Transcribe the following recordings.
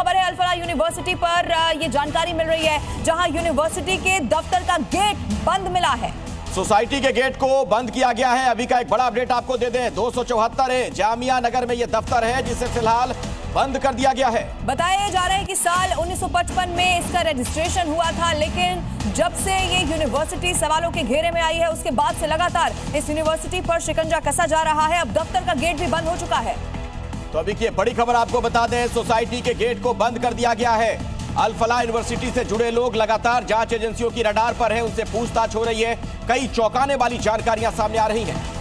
खबर है अल-फलाह यूनिवर्सिटी पर ये जानकारी मिल रही है, जहां यूनिवर्सिटी के दफ्तर का गेट बंद मिला है। सोसाइटी के गेट को बंद किया गया है। अभी का एक बड़ा अपडेट आपको दे दें, 274 जामिया नगर में ये दफ्तर है जिसे फिलहाल बंद कर दिया गया है। बताया जा रहा है कि साल 1955 में इसका रजिस्ट्रेशन हुआ था, लेकिन जब से ये यूनिवर्सिटी सवालों के घेरे में आई है उसके बाद से लगातार इस यूनिवर्सिटी पर शिकंजा कसा जा रहा है। अब दफ्तर का गेट भी बंद हो चुका है। तो अभी की बड़ी खबर आपको बता दें, सोसाइटी के गेट को बंद कर दिया गया है। अल-फलाह यूनिवर्सिटी से जुड़े लोग लगातार जांच एजेंसियों की रडार पर हैं, उनसे पूछताछ हो रही है। कई चौंकाने वाली जानकारियां सामने आ रही हैं।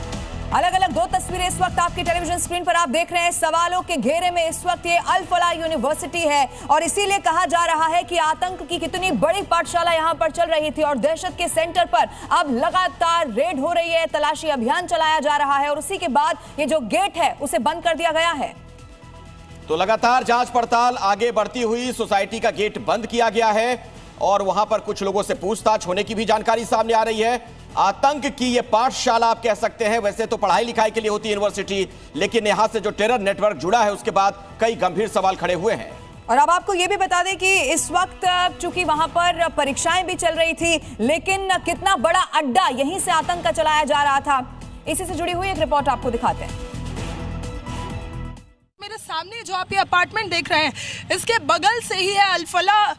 अलग अलग दो तस्वीरें इस वक्त आपकी टेलीविजन स्क्रीन पर आप देख रहे हैं। सवालों के घेरे में इस वक्त ये अल-फलाह यूनिवर्सिटी है और इसीलिए कहा जा रहा है कि आतंक की कितनी बड़ी पाठशाला यहां पर चल रही थी और दहशत के सेंटर पर अब लगातार रेड हो रही है, तलाशी अभियान चलाया जा रहा है और उसी के बाद ये जो गेट है उसे बंद कर दिया गया है। तो लगातार जांच पड़ताल आगे बढ़ती हुई सोसाइटी का गेट बंद किया गया है और वहां पर कुछ लोगों से पूछताछ होने की भी जानकारी सामने आ रही है। आतंक की ये पाठशाला आप कह सकते हैं, वैसे तो पढ़ाई लिखाई के लिए होती है यूनिवर्सिटी, लेकिन यहां से जो टेरर नेटवर्क जुड़ा है उसके बाद कई गंभीर सवाल खड़े हुए हैं। और अब आपको ये भी बता दें कि इस वक्त चूंकि वहां पर परीक्षाएं भी चल रही थी, लेकिन कितना बड़ा अड्डा यहीं से आतंक का चलाया जा रहा था, इसी से जुड़ी हुई एक रिपोर्ट आपको दिखाते हैं। मेरे सामने जो आप ये अपार्टमेंट देख रहे हैं, इसके बगल से ही है अल-फलाह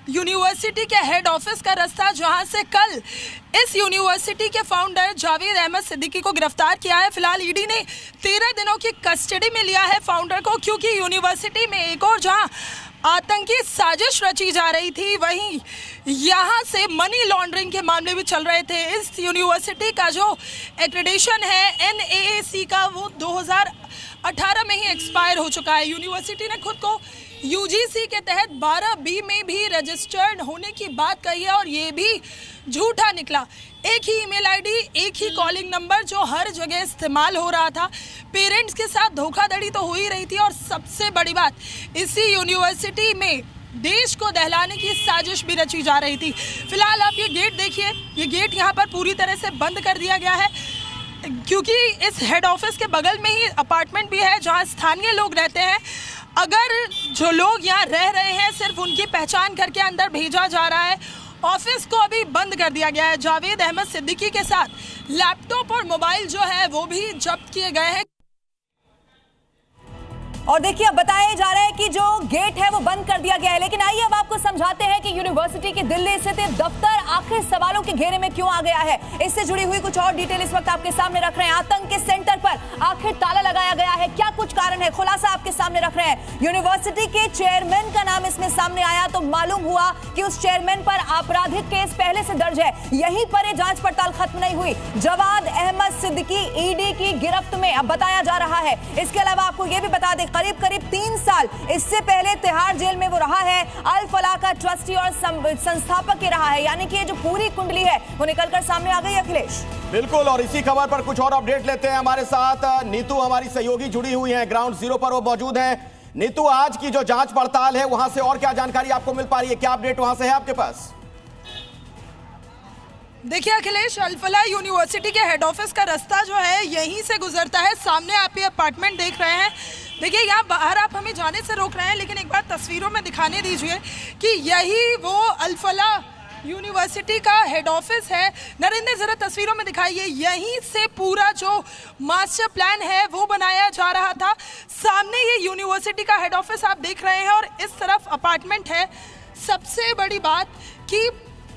यूनिवर्सिटी के हेड ऑफिस का रास्ता, जहां से कल इस यूनिवर्सिटी के फाउंडर जावेद अहमद सिद्दीकी को गिरफ्तार किया है। फिलहाल ईडी ने 13 दिनों की कस्टडी में लिया है फाउंडर को, क्योंकि यूनिवर्सिटी में एक और जहां आतंकी साजिश रची जा रही थी, वहीं यहाँ से मनी लॉन्ड्रिंग के मामले भी चल रहे थे। इस यूनिवर्सिटी का जो एक्रेडिशन है NAAC का, वो 2018 में ही एक्सपायर हो चुका है। यूनिवर्सिटी ने खुद को UGC के तहत 12B में भी रजिस्टर्ड होने की बात कही है और ये भी झूठा निकला। एक ही ईमेल आईडी, एक ही कॉलिंग नंबर जो हर जगह इस्तेमाल हो रहा था। पेरेंट्स के साथ धोखाधड़ी तो हो ही रही थी और सबसे बड़ी बात, इसी यूनिवर्सिटी में देश को दहलाने की साजिश भी रची जा रही थी। फिलहाल आप ये गेट देखिए, ये गेट यहाँ पर पूरी तरह से बंद कर दिया गया है, क्योंकि इस हेड ऑफिस के बगल में ही अपार्टमेंट भी है जहाँ स्थानीय लोग रहते हैं। अगर जो लोग यहाँ रह रहे हैं सिर्फ उनकी पहचान करके अंदर भेजा जा रहा है। ऑफिस को अभी बंद कर दिया गया है। जावेद अहमद सिद्दीकी के साथ लैपटॉप और मोबाइल जो है वो भी जब्त किए गए हैं। और देखिए, अब बताया जा रहा है कि जो गेट है वो बंद कर दिया गया है, लेकिन आइए अब आपको समझाते हैं कि यूनिवर्सिटी के दिल्ली स्थित दफ्तर आखिर सवालों के घेरे में क्यों आ गया है। इससे जुड़ी हुई कुछ और डिटेल इस वक्त आपके सामने रख रहे हैं। आतंक के सेंटर पर आखिर ताला लगाया गया है, क्या कुछ कारण है, खुलासा आपके सामने रख रहे हैं। यूनिवर्सिटी के चेयरमैन का नाम इसमें सामने आया तो मालूम हुआ कि उस चेयरमैन पर आपराधिक केस पहले से दर्ज है। यहीं पर जांच पड़ताल खत्म नहीं हुई। जावेद अहमद सिद्दीकी ईडी की गिरफ्त में अब बताया जा रहा है। इसके अलावा आपको यह भी बता दें, करीब 3 साल इससे पहले तिहाड़ जेल में वो रहा है। अल-फलाह का ट्रस्टी और संस्थापक ही रहा है, यानी कि ये जो पूरी कुंडली है वो निकलकर सामने आ गई। अखिलेश, बिल्कुल, और इसी खबर पर कुछ और अपडेट लेते हैं। हमारे साथ नीतू हमारी सहयोगी जुड़ी हुई हैं, ग्राउंड जीरो पर वो मौजूद हैं। नीतू, आज की जो जांच पड़ताल है वहां से और क्या जानकारी आपको मिल पा रही है, क्या अपडेट वहां से है आपके पास? देखिए अखिलेश, अल-फलाह यूनिवर्सिटी के हेड ऑफिस का रास्ता जो है यहीं से गुजरता है। सामने आप ये अपार्टमेंट देख रहे हैं। देखिए, यहाँ बाहर आप हमें जाने से रोक रहे हैं, लेकिन एक बार तस्वीरों में दिखाने दीजिए कि यही वो अल-फलाह यूनिवर्सिटी का हेड ऑफिस है। नरेंद्र, जरा तस्वीरों में दिखाइए, यहीं से पूरा जो मास्टर प्लान है वो बनाया जा रहा था। सामने ये यूनिवर्सिटी का हेड ऑफिस आप देख रहे हैं और इस तरफ अपार्टमेंट है। सबसे बड़ी बात कि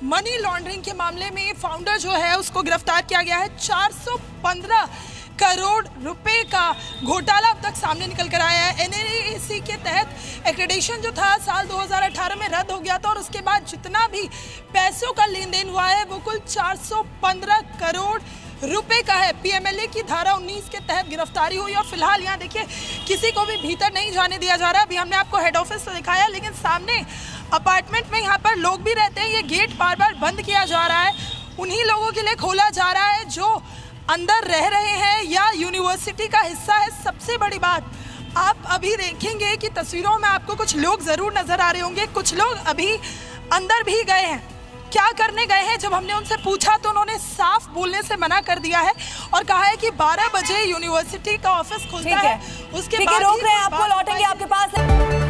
मनी लॉन्ड्रिंग के मामले में फाउंडर जो है उसको गिरफ्तार किया गया है। 415 करोड़ रुपए का घोटाला अब तक सामने निकल कर आया है। NAAC के तहत एक्रेडिशन जो था साल 2018 में रद्द हो गया था और उसके बाद जितना भी पैसों का लेन देन हुआ है वो कुल 415 करोड़ रुपए का है। PMLA की धारा 19 के तहत गिरफ्तारी हुई और फिलहाल यहाँ देखिए किसी को भी भीतर नहीं जाने दिया जा रहा है। अभी हमने आपको हेड ऑफिस तो दिखाया, लेकिन सामने अपार्टमेंट में यहाँ पर लोग भी रहते हैं। ये गेट बार बार बंद किया जा रहा है, उन्हीं लोगों के लिए खोला जा रहा है जो अंदर रह रहे हैं या यूनिवर्सिटी का हिस्सा है। सबसे बड़ी बात, आप अभी देखेंगे कि तस्वीरों में आपको कुछ लोग जरूर नजर आ रहे होंगे। कुछ लोग अभी अंदर भी गए हैं। क्या करने गए हैं, जब हमने उनसे पूछा तो उन्होंने साफ बोलने से मना कर दिया है और कहा है कि 12 बजे यूनिवर्सिटी का ऑफिस खुलता है, उसके बाद रोक रहे हैं आपको, लौटेंगे आपके पास।